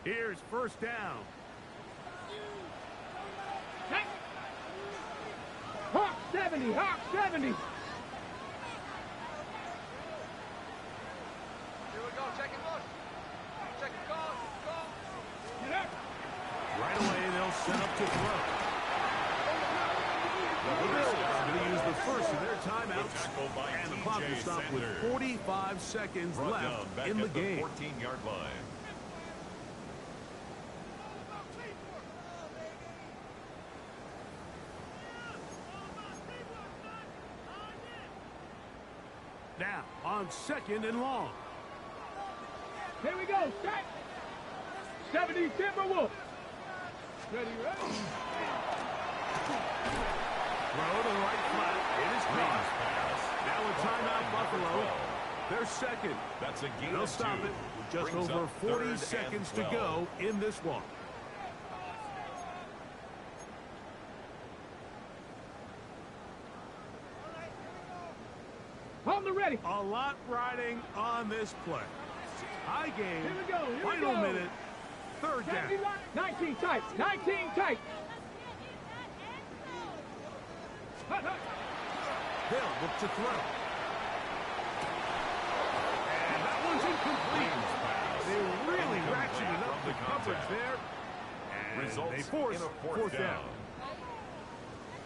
Here's first down. Hawk 70, Hawk 70. Here we go, check it out. Check it, go. Get up. Right away, they'll set up to throw. The Bills are going to use the first of their timeouts. And the clock will stop with 45 seconds left in the game. 14-yard line. Now, on second and long. Here we go, set. 70 Timberwolves. Ready, ready. Throw to the right flat. It is caught. Now a timeout, Buffalo. They're second. That's a gain. They'll stop it with just Brings over up 40 seconds to go in this one. On the ready. A lot riding on this play. High game. Here we go. Here Final we go. minute. Third down. 19 tight. 19 tight. They'll look to throw. And that one's incomplete. They really ratcheted up the coverage there. And Results they force in a fourth down.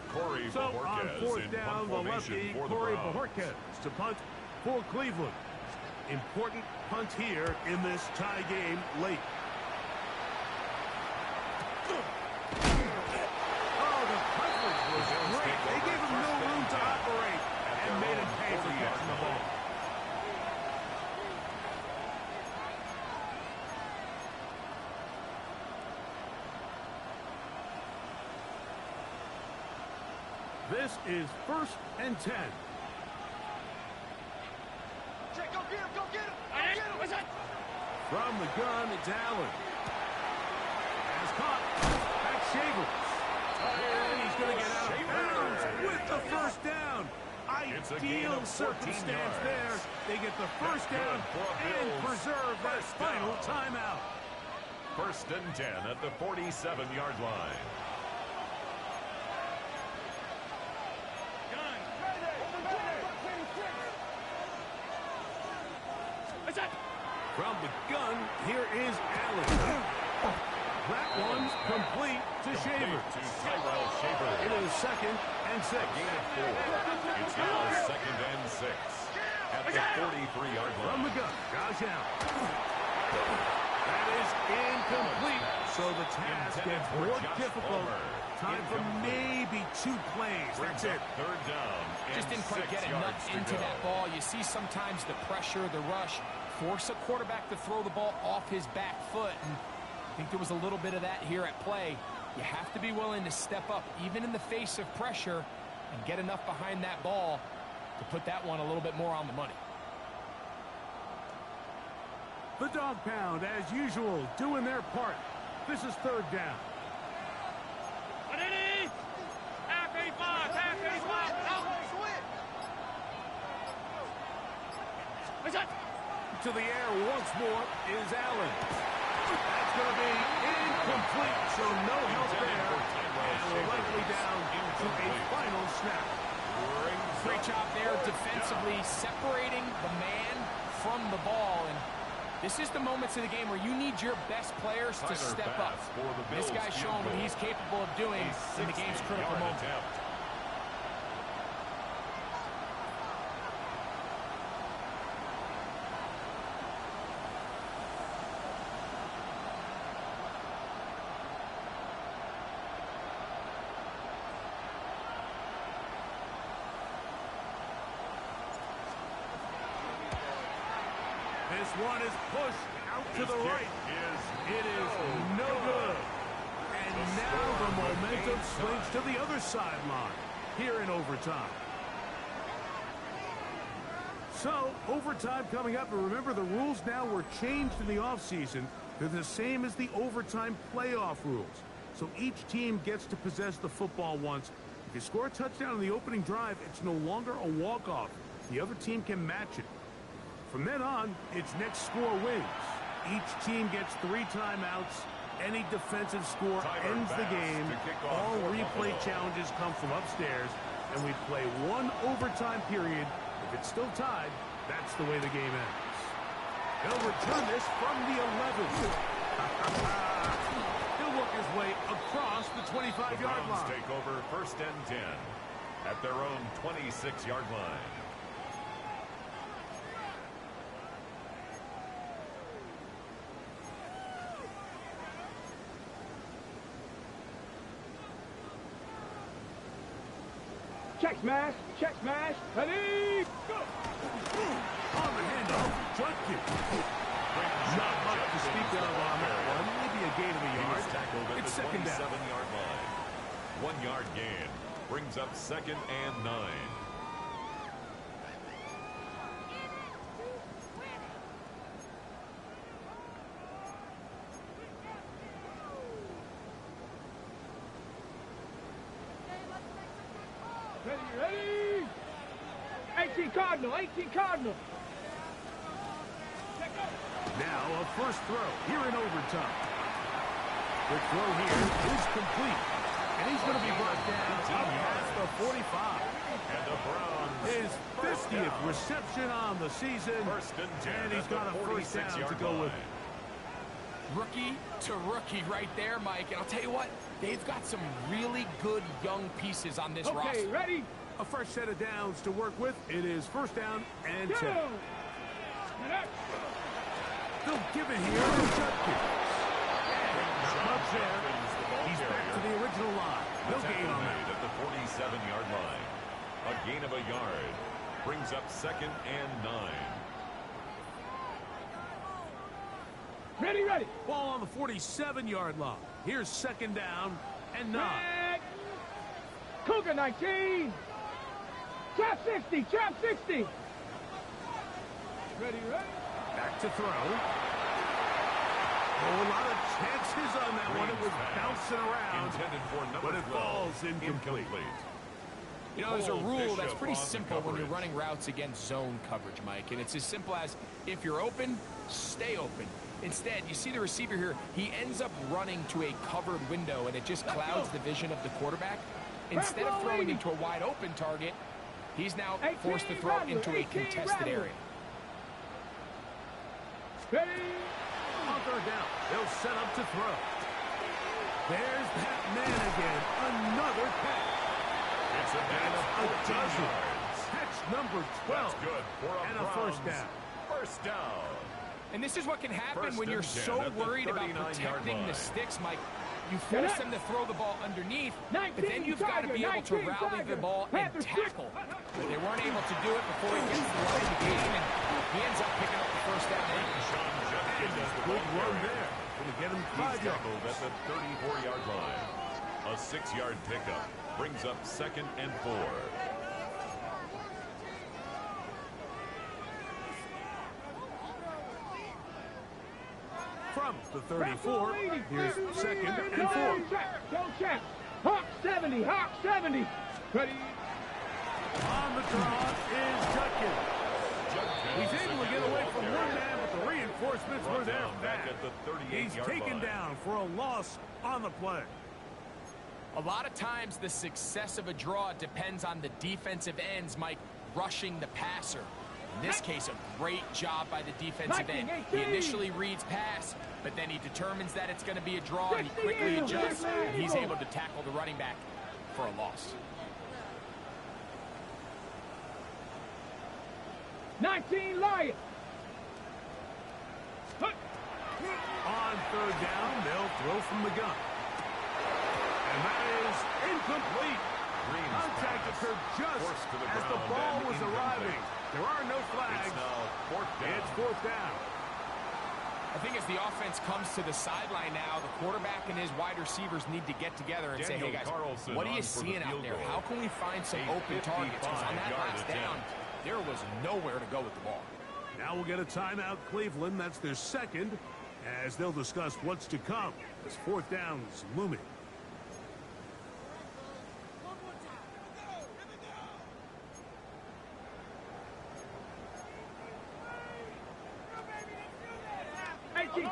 Corey So on Bojorquez fourth in down, punt the formation lefty, for the Corey Browns. Bojorquez to punt for Cleveland. Important punt here in this tie game late. Oh, the coverage was great. They gave him no room to operate and made him pay for catching the ball. This is first and 10. Check, go get him, go get him. Go get him. What's that? From the gun, it's Allen. Has caught. Back Shavers. And he's going to get out of bounds with the first down. Ideal circumstance there. They get the first down and preserve that final timeout. First and 10 at the 47-yard line. From the gun, here is Allen. That one's complete to Shaver. It is second and 6. Gain of 4. It's now second and 6 at the 43-yard line. From the gun, Josh Allen. That is incomplete. So the task gets more difficult. Time for maybe 2 plays. That's it. Third down. Just didn't quite get enough into that ball. You see sometimes the pressure, the rush, force a quarterback to throw the ball off his back foot. And I think there was a little bit of that here at play. You have to be willing to step up, even in the face of pressure, and get enough behind that ball to put that one a little bit more on the money. The dog pound, as usual, doing their part. This is third down. To the air once more is Allen. That's going to be incomplete, so no help there. And we're likely down to a final snap. Great job there defensively, separating the man from the ball. And this is the moments of the game where you need your best players to step up. This guy's showing what he's capable of doing in the game's critical moment. This one is pushed out to the right. It is no good. And now the momentum swings to the other sideline here in overtime. So, overtime coming up. And remember, the rules now were changed in the offseason. They're the same as the overtime playoff rules. So each team gets to possess the football once. If you score a touchdown in the opening drive, it's no longer a walk-off. The other team can match it. From then on, it's next score wins. Each team gets 3 timeouts. Any defensive score ends the game. All replay challenges come from upstairs, and we play 1 overtime period. If it's still tied, that's the way the game ends. He'll return this from the 11. He'll work his way across the 25-yard line. Take over first and 10 at their own 26-yard line. Check smash, ready, go! On the handoff, drop kick. Not much to speak of on that one. Maybe a gain of a yard. It's second down. 27-yard line. 1-yard gain brings up second and 9. Ready! 18 Cardinal. Now a first throw here in overtime. The throw here is complete. And he's going to be brought down up past the 45. And the Browns. His 50th reception on the season. And he's got a first down to go with it. Rookie to rookie right there, Mike. And I'll tell you what, they've got some really good young pieces on this roster. Okay, ready? A fresh set of downs to work with. It is first down and 10. They'll give it here to Judkins. Not much there. He's back to the original line. No gain on that. At the 47-yard line. A gain of a yard brings up second and 9. Ready. Ball on the 47-yard line. Here's second down and 9. Cougar 19. Trap 60. Ready. Back to throw. Oh, a lot of chances on that one. It was bouncing around, but it falls incomplete. You know, there's a rule that's pretty simple when you're running routes against zone coverage, Mike. And it's as simple as, if you're open, stay open. Instead, you see the receiver here, he ends up running to a covered window, and it just clouds the vision of the quarterback. Instead of throwing into a wide open target, he's now forced to throw into a contested area. Ready? On third down, they'll set up to throw. There's that man again. Another catch. It's a gain of A 14 dozen. yards. Catch number 12. That's good for And a first Browns down. First down. And this is what can happen First when you're and 10 so at the worried about 39-yard protecting the line. sticks, Mike. You force them to throw the ball underneath, but 19 then you've got to be able to 19 rally the Tiger. ball and Panthers tackle. But they weren't able to do it before he gets to the line of the game, and he ends up picking up the first down. Sean Jefferson does the Good ball run carrier. there. Going to get him He's 5 yards. tackled at the 34-yard line. A 6-yard pickup brings up 2nd and 4. From the 34, here's 2nd and 4. Go check. Hawk 70. Hawk 70. Ready? On the draw is Judkins. He's able to get away from one man, but the reinforcements were there Back fast. at the 38-yard He's taken line. down for a loss on the play. A lot of times the success of a draw depends on the defensive ends, Mike, rushing the passer. In this case, a great job by the defensive end. He initially reads pass, but then he determines that it's going to be a draw, and he quickly adjusts, and he's able to tackle the running back for a loss. 19 Lions. On third down, they'll throw from the gun. And that is incomplete. Green's Contact pass occurred just forced to the as the ground ball and was incomplete. arriving. There are no flags. It's now 4th down. It's 4th down. I think as the offense comes to the sideline now, the quarterback and his wide receivers need to get together and say, Daniel hey, guys, Carlson what are you on for the seeing out field there? goal. How can we find some A open targets? Because on that 55-yard last down, attempt. there was nowhere to go with the ball. Now we'll get a timeout, Cleveland. That's their second, as they'll discuss what's to come. This 4th down's looming.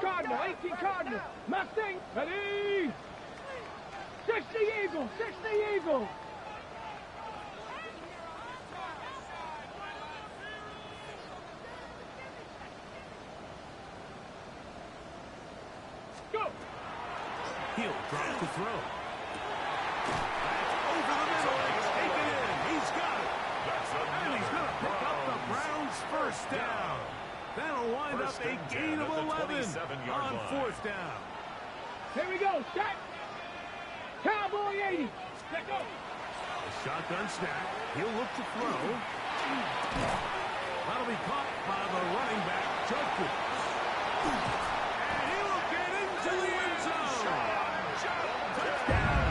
Cardinal, 18 Cardinal. Mustang, ready? 60 Eagle, 60 Eagle. Go. He'll drop to throw. Over the middle. Take it in. He's got it. And he's going to pick up the Browns' first down. That'll wind up a gain of 11 on 4th down. Here we go. Set. Cowboy 80. Let go. A shotgun snap. He'll look to throw. That'll be caught by the running back, Judkins. And he will get into the end zone. Touchdown.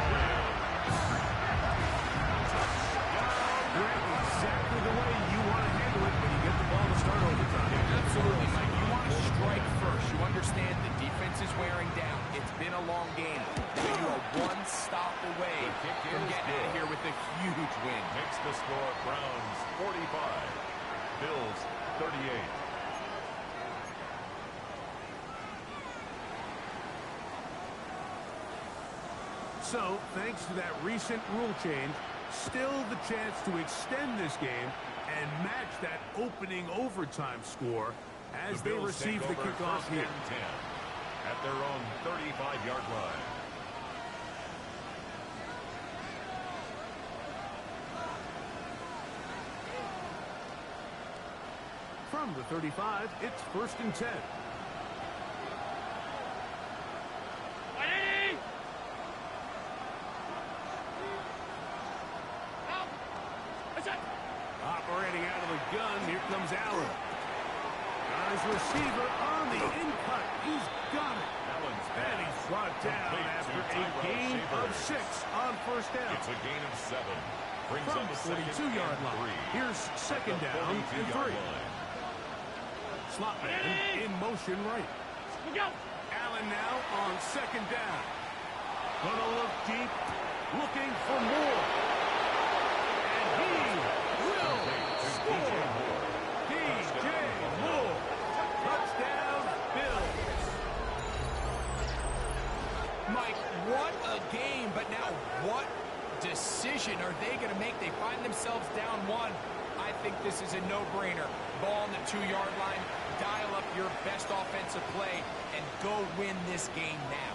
Greg, exactly the way you want to handle it when you get the ball to start overtime. Absolutely, Mike. You want to strike first. You understand the defense is wearing down. It's been a long game. Now you are one stop away from getting out of here with a huge win. Makes the score Browns 45, Bills 38. So, thanks to that recent rule change, still the chance to extend this game and match that opening overtime score as they Bills receive take the over kickoff 1st here. and 10 at their own 35-yard line. From the 35, it's 1st and 10. Operating out of the gun, here comes Allen. Got his receiver on the in-cut. He's got it. Allen's And he's brought down after a gain of 6 on 1st down. It's a gain of 7. Brings From up the 2nd 42-yard and line. 3. Here's 2nd down and 3. 42-yard line. Slot man in motion right. Allen now on 2nd down. Gonna look deep, looking for more. And he will score. DJ Moore. Touchdown, Bills. Mike, what a game, but now what decision are they going to make? They find themselves down 1. I think this is a no-brainer. Ball on the 2-yard line, dial up your best offensive play, and go win this game now.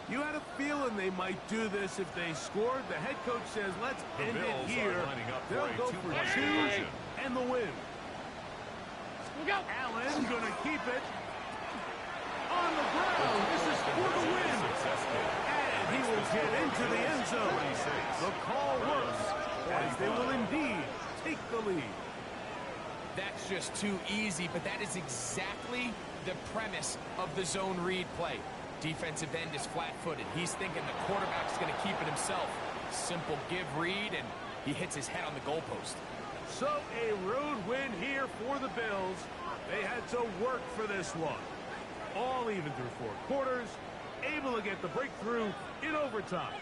You had a feeling they might do this if they scored. The head coach says, let's end it here. They'll go for 2 and the win. Allen going to keep it on the ground. This is for the win. And he will get into the end zone. The call works as they will indeed take the lead. That's just too easy, but that is exactly the premise of the zone read play. Defensive end is flat-footed. He's thinking the quarterback's going to keep it himself. Simple give read, and he hits his head on the goalpost. So a road win here for the Bills. They had to work for this one. All even through 4 quarters, able to get the breakthrough in overtime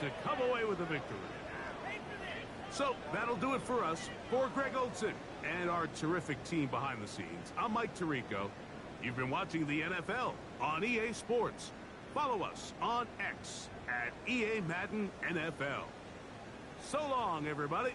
to come away with a victory. So that'll do it for us. For Greg Olson and our terrific team behind the scenes, I'm Mike Tirico. You've been watching the NFL on EA Sports. Follow us on X at EA Madden NFL. So long, everybody.